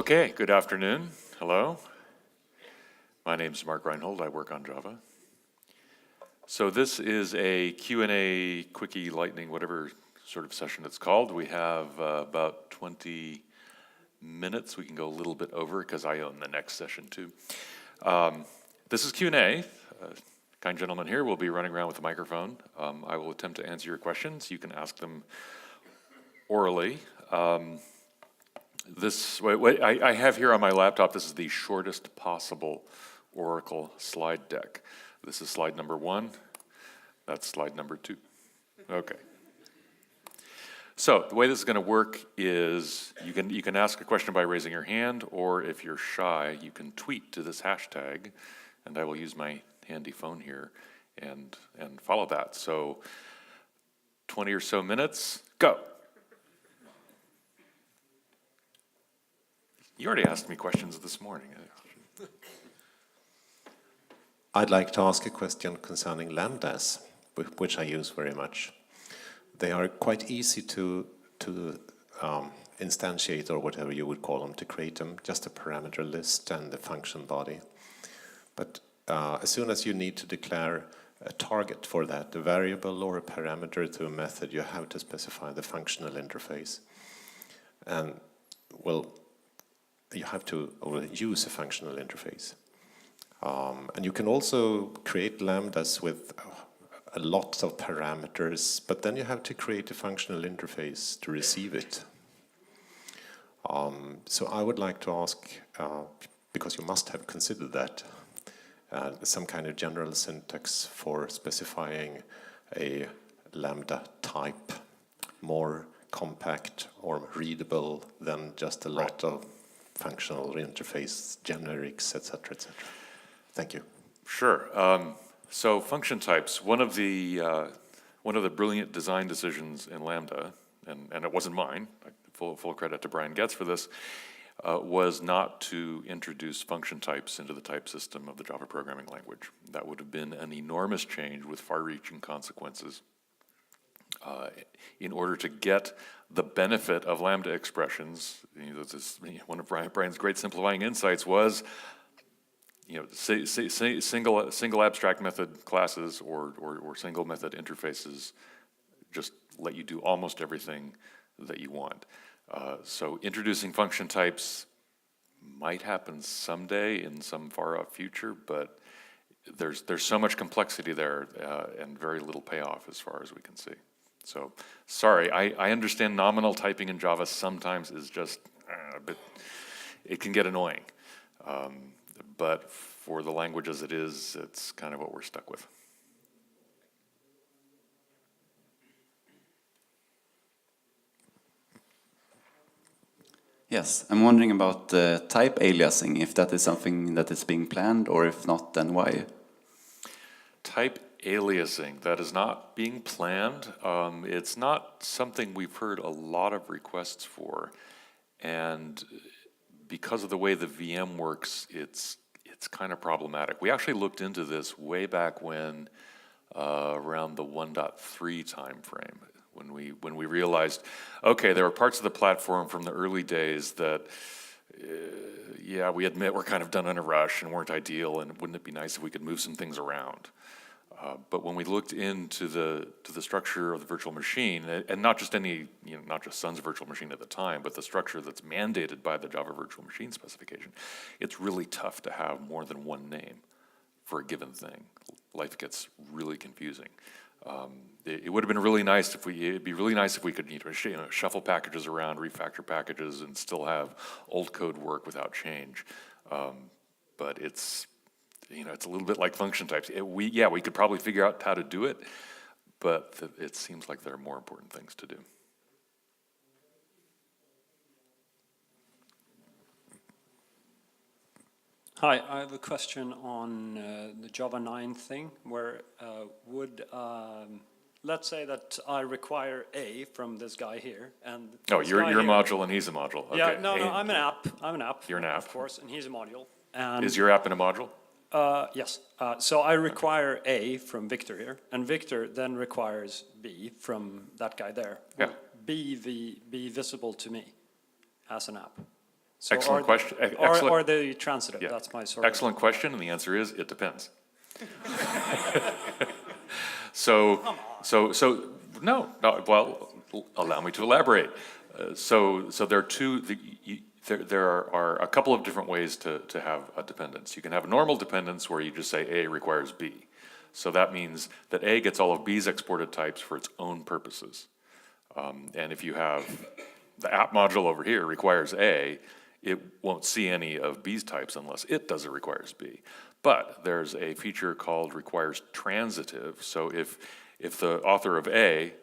Okay, good afternoon. Hello. My name is Reinhold. I work on Java. So this is a Q&A, quickie, lightning, whatever sort of session it's called. We have about 20 minutes. We can go a little bit over because I own the next session too. This is Q&A. Kind gentleman here will be running around with a microphone. I will attempt to answer your questions. You can ask them orally. What I have here on my laptop, this is the shortest possible Oracle slide deck. This is slide number 1. That's slide number 2. Okay. So the way this is going to work is you can ask a question by raising your hand, or if you're shy, you can tweet to this hashtag, and I will use my handy phone here and follow that. So 20 or so minutes, go. You already asked me questions this morning. I'd like to ask a question concerning lambdas, which I use very much. They are quite easy to instantiate, or whatever you would call them, to create them, just a parameter list and the function body. But as soon as you need to declare a target for that, a variable or a parameter to a method, you have to specify the functional interface. And, well, you have to use a functional interface. And you can also create lambdas with a lot of parameters, but then you have to create a functional interface to receive it. So I would like to ask, because you must have considered that, some kind of general syntax for specifying a lambda type, more compact or readable than just a lot of functional interface, generics, etc., etc. Thank you. Sure. So function types. One of the brilliant design decisions in Lambda, and it wasn't mine. Full credit to Brian Getz for this. Was not to introduce function types into the type system of the Java programming language. That would have been an enormous change with far-reaching consequences. In order to get the benefit of Lambda expressions, one of Brian's great simplifying insights was, single abstract method classes or single method interfaces just let you do almost everything that you want. So introducing function types might happen someday in some far-off future, but there's so much complexity there and very little payoff as far as we can see. So sorry, I understand nominal typing in Java sometimes is just a bit, it can get annoying. But for the language as it is, it's kind of what we're stuck with. Yes, I'm wondering about type aliasing, if that is something that is being planned, or if not, then why? Type aliasing, that is not being planned. It's not something we've heard a lot of requests for. And because of the way the VM works, it's kind of problematic. We actually looked into this way back when, around the 1.3 time frame. When we realized, okay, there were parts of the platform from the early days that, yeah, we admit we're kind of done in a rush and weren't ideal, and wouldn't it be nice if we could move some things around? But when we looked into the structure of the virtual machine, and not just not just Sun's virtual machine at the time, but the structure that's mandated by the Java virtual machine specification, it's really tough to have more than one name for a given thing. Life gets really confusing. It would have been really nice if it'd be really nice if we could shuffle packages around, refactor packages, and still have old code work without change. But it's a little bit like function types. We could probably figure out how to do it, but it seems like there are more important things to do. Hi, I have a question on the Java 9 thing, where let's say that I require A from this guy here, and you're a module and he's a module. Okay. Yeah, no, I'm an app. You're an app, of course, and he's a module. And is your app in a module? Yes. So I require A from Victor here, and Victor then requires B from that guy there. Yeah. Will B be visible to me as an app? So Excellent question. Or the transitive, Yeah. that's my sort Excellent question, and the answer is, it depends. So, no, well, allow me to elaborate. So there are there are a couple of different ways to have a dependence. You can have a normal dependence where you just say A requires B. So that means that A gets all of B's exported types for its own purposes. And if you have the app module over here requires A, it won't see any of B's types unless it does it requires B. But there's a feature called requires transitive. So if the author of A,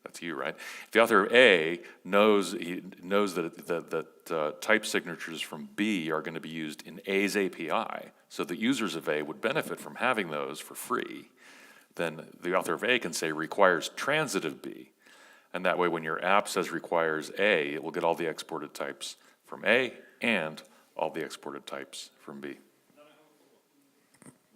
that's you, right? If the author of A knows that type signatures from B are going to be used in A's API, so that users of A would benefit from having those for free, then the author of A can say requires transitive B. And that way when your app says requires A, it will get all the exported types from A and all the exported types from B.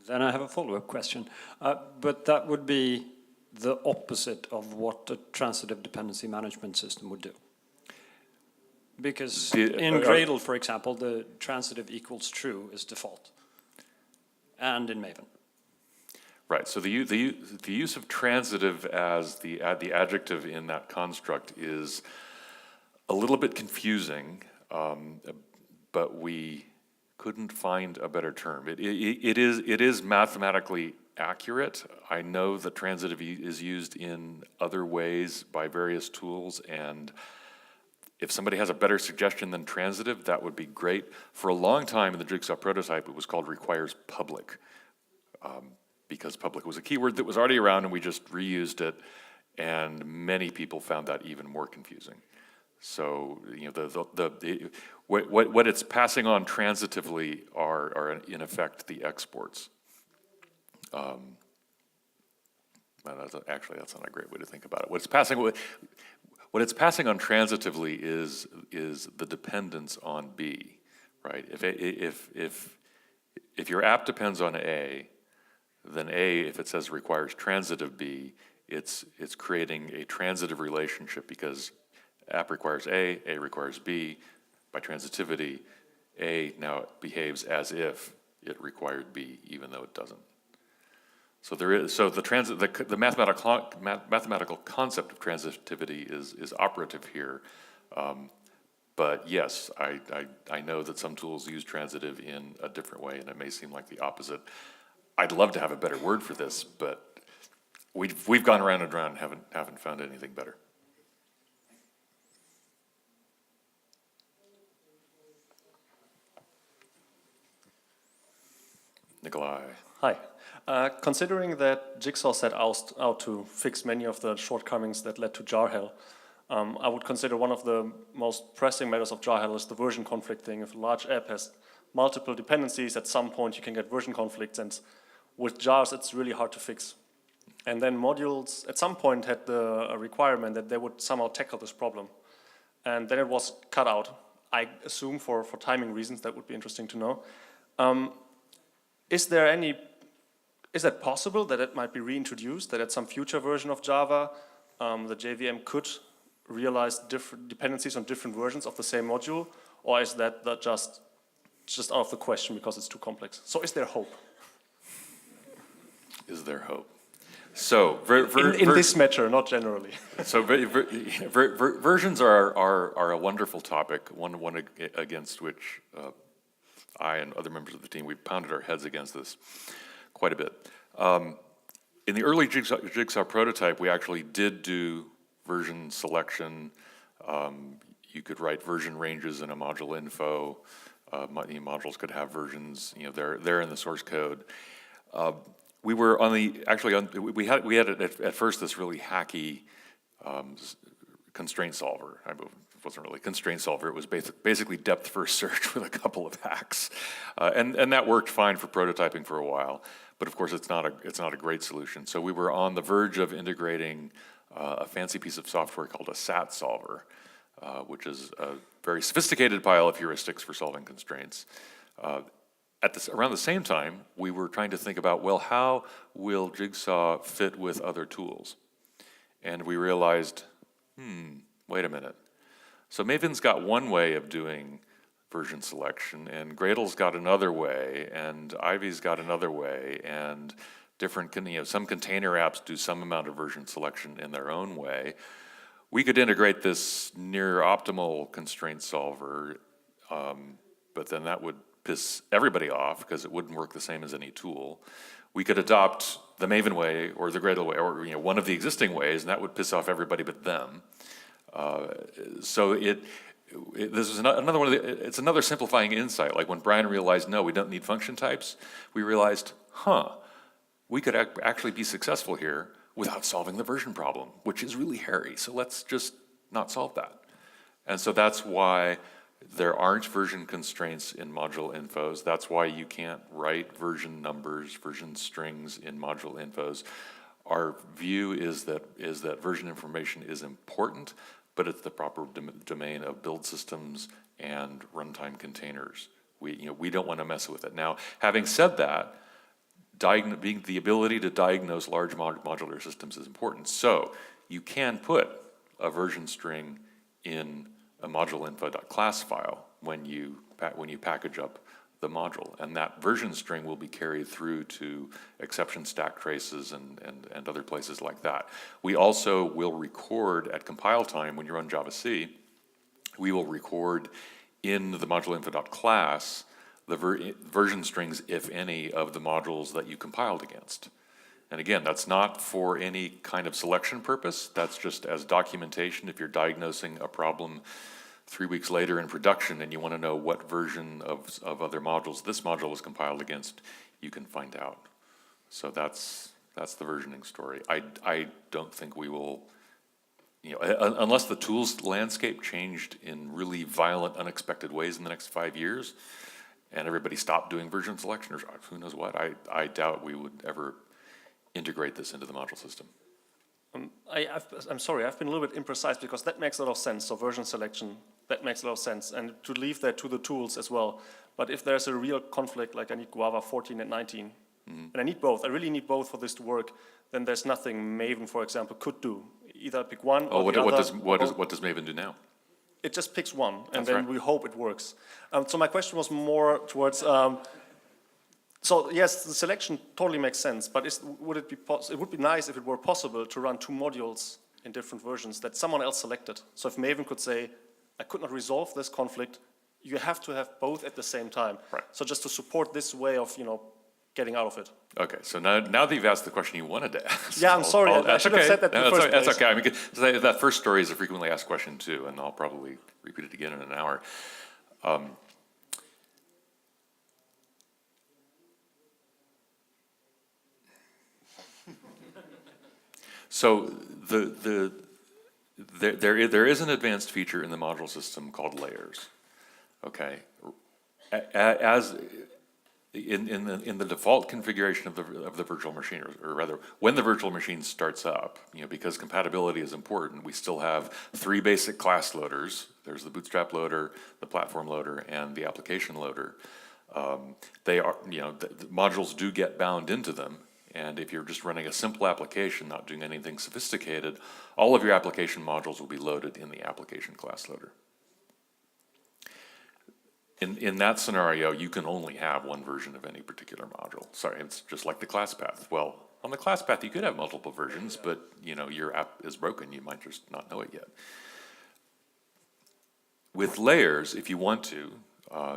Then I have a follow-up question. But that would be the opposite of what a transitive dependency management system would do. Because in Gradle, for example, the transitive equals true is default. And in Maven. Right, so the use of transitive as the adjective in that construct is a little bit confusing, but we couldn't find a better term. It is mathematically accurate. I know that transitive is used in other ways by various tools, and if somebody has a better suggestion than transitive, that would be great. For a long time in the Jigsaw prototype, it was called requires public, because public was a keyword that was already around and we just reused it, and many people found that even more confusing. So, you know, what it's passing on transitively are in effect the exports. Actually, that's not a great way to think about it. What it's passing on transitively is the dependence on B, right? If your app depends on A, then A, if it says requires transitive B, it's creating a transitive relationship because app requires A requires B. By transitivity, A now behaves as if it required B, even though it doesn't. So the mathematical concept of transitivity is operative here. But yes, I know that some tools use transitive in a different way, and it may seem like the opposite. I'd love to have a better word for this, but we've gone around and around and haven't found anything better. Nikolai. Hi. Considering that Jigsaw set out to fix many of the shortcomings that led to jar hell, I would consider one of the most pressing matters of jar hell is the version conflict thing. If a large app has multiple dependencies, at some point you can get version conflicts, and with jars it's really hard to fix. And then modules at some point had the requirement that they would somehow tackle this problem. And then it was cut out. I assume for timing reasons. That would be interesting to know. Is that possible that it might be reintroduced, that at some future version of Java, the JVM could realize different dependencies on different versions of the same module, or is that just out of the question because it's too complex? So is there hope? Is there hope? So in this matter, not generally. So versions are a wonderful topic, one against which I and other members of the team, we've pounded our heads against this quite a bit. In the early Jigsaw prototype, we actually did do version selection. You could write version ranges in a module info. Modules could have versions, you know, they're in the source code. We were on the, we had at first this really hacky constraint solver. It wasn't really a constraint solver, it was basically depth first search with a couple of hacks. And that worked fine for prototyping for a while, but of course it's not a great solution. So we were on the verge of integrating a fancy piece of software called a SAT solver, which is a very sophisticated pile of heuristics for solving constraints. Around the same time, we were trying to think about, well, how will Jigsaw fit with other tools? And we realized, wait a minute. So Maven's got one way of doing version selection, and Gradle's got another way, and Ivy's got another way, and different, some container apps do some amount of version selection in their own way. We could integrate this near optimal constraint solver, but then that would piss everybody off because it wouldn't work the same as any tool. We could adopt the Maven way or the Gradle way, or one of the existing ways, and that would piss off everybody but them. So this is another one of it's another simplifying insight. Like when Brian realized, no, we don't need function types, we realized, we could actually be successful here without solving the version problem, which is really hairy. So let's just not solve that. And so that's why there aren't version constraints in module infos. That's why you can't write version numbers, version strings in module infos. Our view is that version information is important, but it's the proper domain of build systems and runtime containers. We don't want to mess with it. Now, having said that, being the ability to diagnose large modular systems is important. So you can put a version string in a moduleinfo.class file when you package up the module, and that version string will be carried through to exception stack traces and other places like that. We also will record at compile time when you run Java-C, we will record in the moduleinfo.class the version strings, if any, of the modules that you compiled against. And again, that's not for any kind of selection purpose. That's just as documentation. If you're diagnosing a problem 3 weeks later in production and you want to know what version of other modules this module was compiled against, you can find out. So that's the versioning story. I don't think we will, unless the tools landscape changed in really violent, unexpected ways in the next 5 years, and everybody stopped doing version selection, or who knows what, I doubt we would ever integrate this into the module system. I'm sorry, I've been a little bit imprecise because that makes a lot of sense. So version selection, that makes a lot of sense. And to leave that to the tools as well. But if there's a real conflict, like I need Guava 14 and 19, and I need both, I really need both for this to work, then there's nothing Maven, for example, could do. Either pick one or the other. What does Maven do now? It just picks one, and That's then right. we hope it works. So my question was more towards, so yes, the selection totally makes sense, but it would be nice if it were possible to run two modules in different versions that someone else selected. So if Maven could say, I could not resolve this conflict, you have to have both at the same time. Right. So just to support this way of, getting out of it. Okay, so now that you've asked the question you wanted to ask. Yeah, I'm sorry, I should have said that in the first place. That's okay. I mean, 'cause that first story is a frequently asked question too, and I'll probably repeat it again in an hour. So there is an advanced feature in the module system called layers. Okay, as in the default configuration of the virtual machine, or rather, when the virtual machine starts up, because compatibility is important, we still have 3 basic class loaders. There's the bootstrap loader, the platform loader, and the application loader. They are, the modules do get bound into them. And if you're just running a simple application, not doing anything sophisticated, all of your application modules will be loaded in the application class loader. In that scenario, you can only have one version of any particular module. Sorry, it's just like the class path. Well, on the class path, you could have multiple versions, but your app is broken. You might just not know it yet. With layers, if you want to,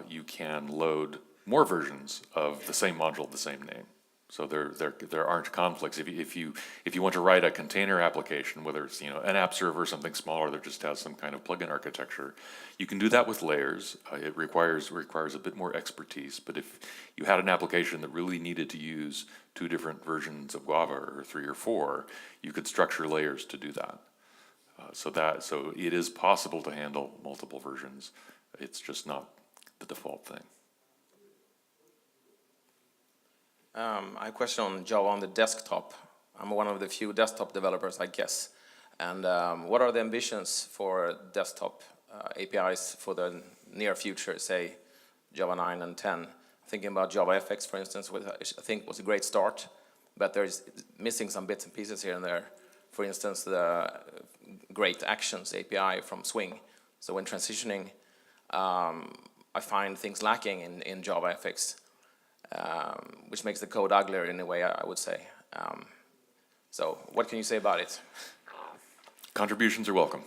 you can load more versions of the same module of the same name. So there aren't conflicts. If you want to write a container application, whether it's an app server or something smaller that just has some kind of plugin architecture, you can do that with layers. It requires a bit more expertise. But if you had an application that really needed to use 2 different versions of Guava, or 3 or 4, you could structure layers to do that. So it is possible to handle multiple versions. It's just not the default thing. I have a question on Java on the desktop. I'm one of the few desktop developers, I guess. And what are the ambitions for desktop APIs for the near future, say Java 9 and 10? Thinking about JavaFX, for instance, which I think was a great start, but there's missing some bits and pieces here and there. For instance, the Great Actions API from Swing. So when transitioning, I find things lacking in JavaFX, which makes the code uglier in a way, I would say. So what can you say about it? Contributions are welcome.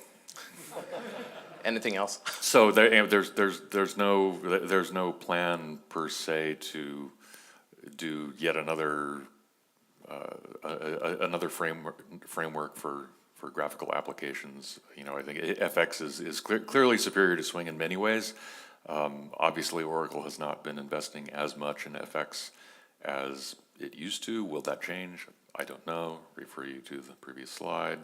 Anything else? So there's no plan per se to do yet another framework for graphical applications. You know, I think FX is clearly superior to Swing in many ways. Obviously, Oracle has not been investing as much in FX as it used to. Will that change? I don't know. Refer you to the previous slide.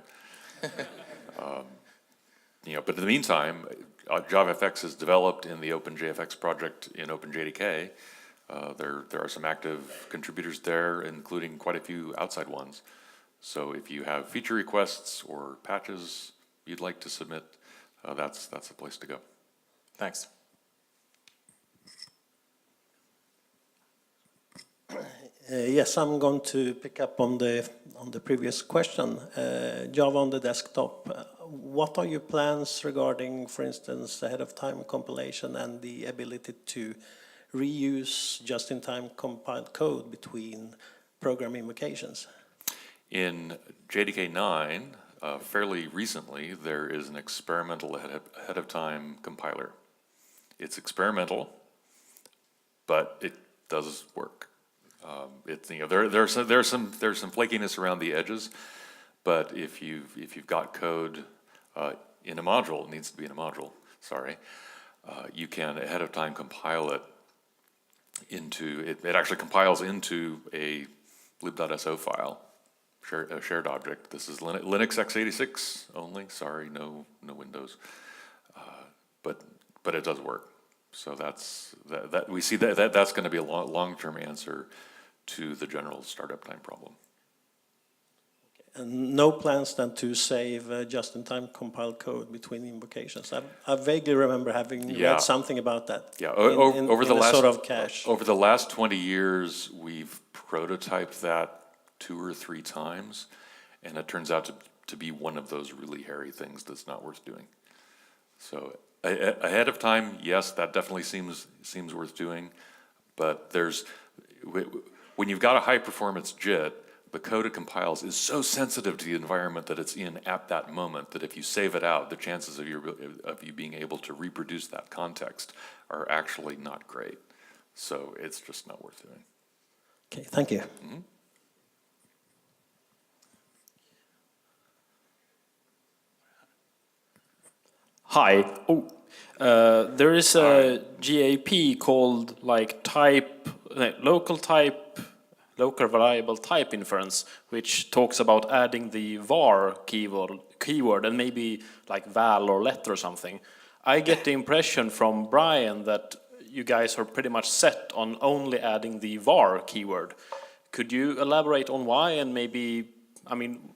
You know, but in the meantime, JavaFX is developed in the OpenJFX project in OpenJDK. There are some active contributors there, including quite a few outside ones. So if you have feature requests or patches you'd like to submit, that's the place to go. Thanks. Yes, I'm going to pick up on the previous question. Java on the desktop. What are your plans regarding, for instance, ahead-of-time compilation and the ability to reuse just-in-time compiled code between program invocations? In JDK 9, fairly recently, there is an experimental ahead-of-time compiler. It's experimental, but it does work. It's, you know, there's some flakiness around the edges, but if you've got code in a module, it needs to be in a module. Sorry, you can ahead of time compile it into it. It actually compiles into a lib.so file, a shared object. This is Linux x86 only. Sorry, no Windows, but it does work. So that we see that's going to be a long-term answer to the general startup time problem. And no plans then to save just-in-time compiled code between invocations. I vaguely remember having read something about that. Yeah, over the last sort of cache. Over the last 20 years, we've prototyped that 2 or 3 times, and it turns out to be one of those really hairy things that's not worth doing. So ahead of time, yes, that definitely seems worth doing, but when you've got a high-performance JIT, the code it compiles is so sensitive to the environment that it's in at that moment that if you save it out, the chances of you being able to reproduce that context are actually not great. So it's just not worth doing. Okay, thank you. Mm-hmm. Hi. There is a GAP called like local variable type inference, which talks about adding the var keyword and maybe like val or let or something. I get the impression from Brian that you guys are pretty much set on only adding the var keyword. Could you elaborate on why? And maybe, I mean,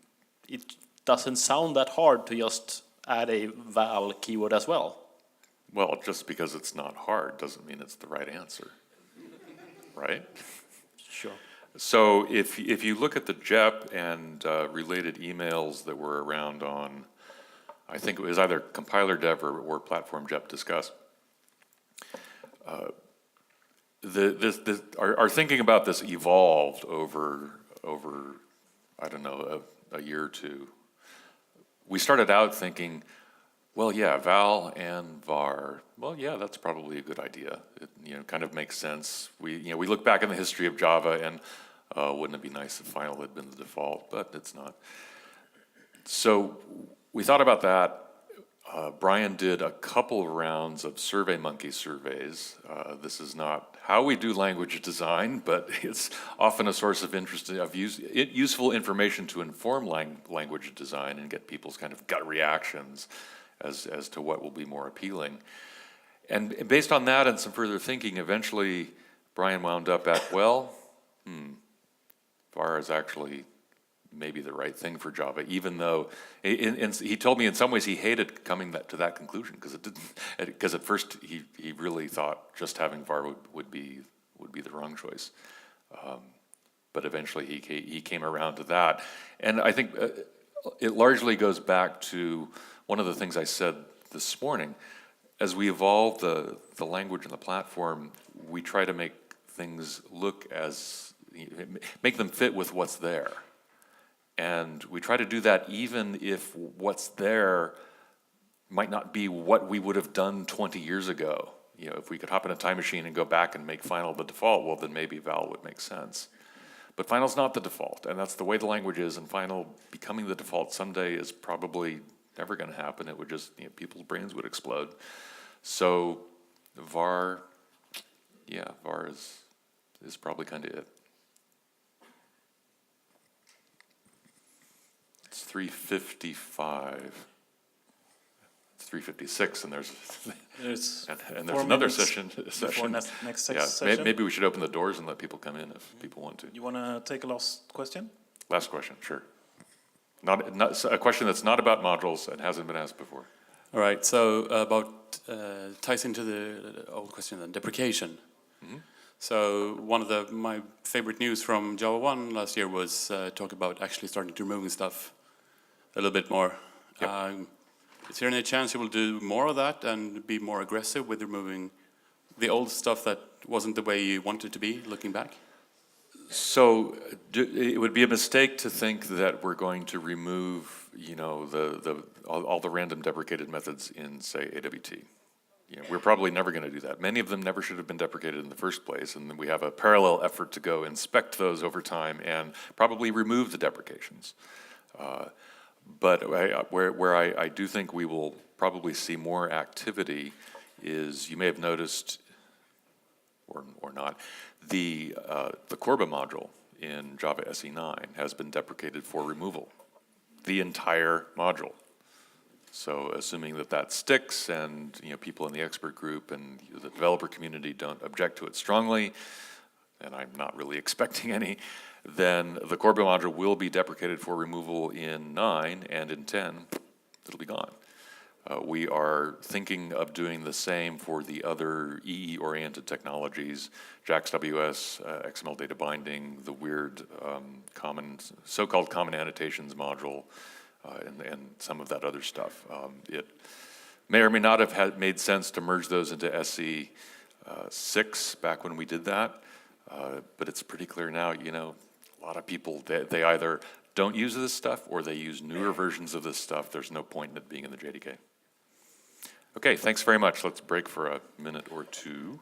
it doesn't sound that hard to just add a val keyword as well. Well, just because it's not hard doesn't mean it's the right answer, right? Sure. So if you look at the JEP and related emails that were around on, I think it was either compiler dev or platform JEP discuss, our thinking about this evolved over I don't know, a year or two. We started out thinking, well, yeah, val and var. Well, yeah, that's probably a good idea. It, kind of makes sense. We look back in the history of Java, and wouldn't it be nice if final had been the default? But it's not. So we thought about that. Brian did a couple of rounds of SurveyMonkey surveys. This is not how we do language design, but it's often a source of interest, useful information to inform language design and get people's kind of gut reactions as to what will be more appealing. And based on that and some further thinking, eventually Brian wound up at, well, var is actually maybe the right thing for Java, even though he told me in some ways he hated coming to that conclusion because at first he really thought just having var would be the wrong choice, but eventually he came around to that, and I think it largely goes back to one of the things I said this morning. as we evolve the language and the platform, we try to make things look as, make them fit with what's there. And we try to do that even if what's there might not be what we would have done 20 years ago. You know, if we could hop in a time machine and go back and make final the default, well, then maybe val would make sense. But final's not the default, and that's the way the language is, and final becoming the default someday is probably never going to happen. It would just, you know, people's brains would explode. So var, yeah, var is probably kind of it. It's 3:55. It's 3:56, and there's and there's another session. Before next Yeah, session. maybe we should open the doors and let people come in if people want to. You want to take a last question? Last question, sure. Not a question that's not about modules and hasn't been asked before. All right, so about ties into the old question then, deprecation. Mm-hmm. So one of my favorite news from Java 1 last year was talk about actually starting to removing stuff a little bit more. Yep. Is there any chance you will do more of that and be more aggressive with removing the old stuff that wasn't the way you wanted it to be, looking back? So it would be a mistake to think that we're going to remove, you know, all the random deprecated methods in, say, AWT. You know, we're probably never going to do that. Many of them never should have been deprecated in the first place, and then we have a parallel effort to go inspect those over time and probably remove the deprecations. But where I do think we will probably see more activity is, you may have noticed, or not, the Corba module in Java SE9 has been deprecated for removal, the entire module. So assuming that sticks, and, you know, people in the expert group and the developer community don't object to it strongly, and I'm not really expecting any, then the Corba module will be deprecated for removal in 9, and in 10, it'll be gone. We are thinking of doing the same for the other EE-oriented technologies, JAX-WS, XML data binding, the weird so-called common annotations module, and some of that other stuff. It may or may not have made sense to merge those into SE6 back when we did that, but it's pretty clear now, you know, a lot of people, they either don't use this stuff or they use newer versions of this stuff. There's no point in it being in the JDK. Okay, thanks very much. Let's break for a minute or two.